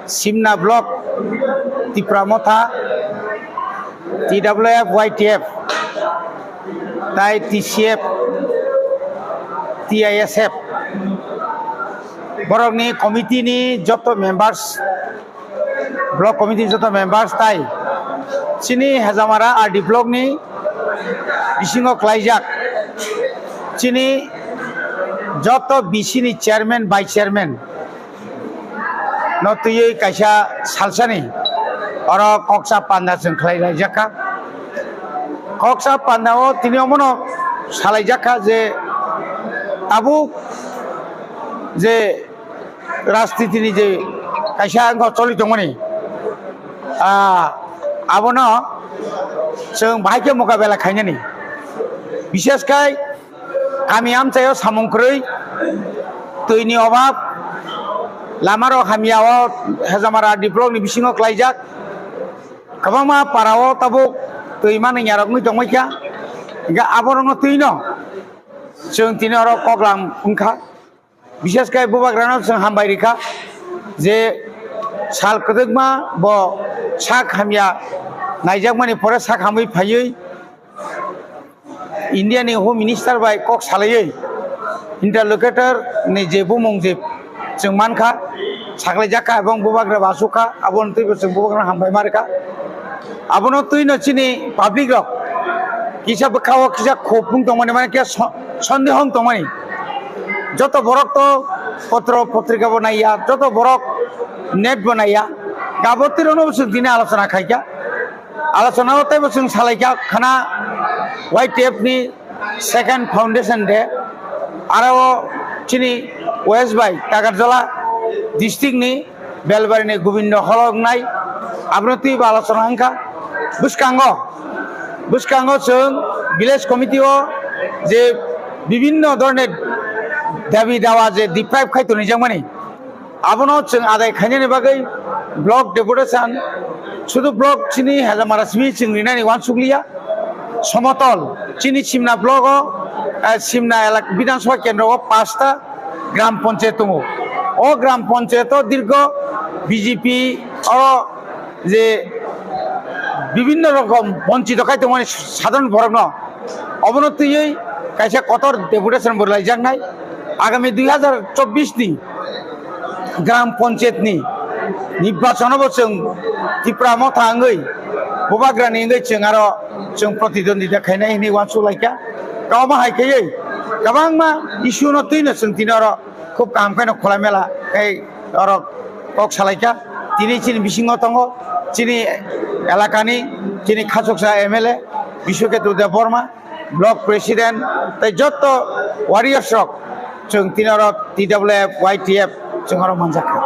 Simna Block, Tipramotha, TWF, YTF, Tai TCF, TISF. Borok ni committee ni joto members, block committee joto members tai. Sini Hazamara RD block ni bisingo klaijak. Sini joto bisini chairman by chairman. No tuye kaisa salsani oro koksa panda जों खालायजाखा koksa pandao tini omono salaijakha je abu je राजनीतिनि जे कायसा आंखौ चलि दंमोन आबोनो जों बाहायके मुकाबेला खायनानि बिसेसकै गामि आमचायाव सामुंख्रै दैनि अभाब लामारो हामियाव हेजामारा डिप्लकनि बिसिङाव क्लाइजाक गोबांमा पाराव ताबो दैमा नैयारकनि दंमैखा इगा आबरनो दैनो जों तिनि हर कगलाम उनखा बिसेसकै बुबाग्रानाव जों हामबायरिखा जे साल कदगमा ब साक हामिया नायजाक माने फरे साक हामै फायै इन्डियानि होम मिनिस्टार बाय कक सालायै इंटरलोकेटर नि जेबो मंजे जों मानखा साग्लायजाखा एबं बुबाग्रा बासुखा आबन तैबो जों बुबाग्रा हामबाय मारखा आबनो तैनो चिनि पाब्लिक रक किसा बखाव किसा खोपुं दंमाने माने के सन्देह दंमाने যত বরক তো পত্র পত্রিকা বানাইয়া যত বরক নেট বানাইয়া গাবতির অনুবসন দিনে আলোচনা খাইকা আলোচনা হতে বসুন সালাইকা খানা YTF নি সেকেন্ড ফাউন্ডেশন ডে আরো চিনি ওয়েস্ট বাই টাকারজলা ডিস্ট্রিক্ট নি বেলবাড়ি নি গোবিন্দ হলক নাই আবনতি আলোচনা হাঙ্কা বুসকাঙ্গ जों ভিলেজ কমিটিও যে বিভিন্ন ধরনের दाबी दावा जे डिप्राइव खायतो निजांमानि आबनो जों आदाय खायनायनि बागै ब्लक डेपुटेशन शुधु ब्लक चिनि हेजामारा सिमि जों रिनानि वान सुग्लिया समतल चिनि सिमना ब्लक सिमना विधानसभा केन्द्र 5टा ग्राम पंचायत दङ ओ ग्राम पंचायत दीर्घ बीजेपी जे বিভিন্ন রকম বঞ্চিত খাইতো মানে সাধারণ বরগ্ন অবনতিयै কাইসা কতর ডেপুটেশন বরলাই জানাই आगामी 2024 नि ग्राम पंचायत नि निर्वाचन जों टिप्रामथा आंगै बुबाग्रानि आंगै जों आरो जों प्रतिद्वंदिता खायनाय नि वानसुलायका गावमा हायखै गोबांमा इस्यु न तैनो जों तिनर खूब कामखायनो खलामेला कै आरो कक सालायका तिनि चिनि बिसिङाव दङ चिनि एलाकानि चिनि खासकसा MLA बिश्वकेतु देव बर्मा ब्लक प्रेसिडेंट तै जत्त वारियर्स रक जों तिनर TWF YTF जों आरो मानजाखा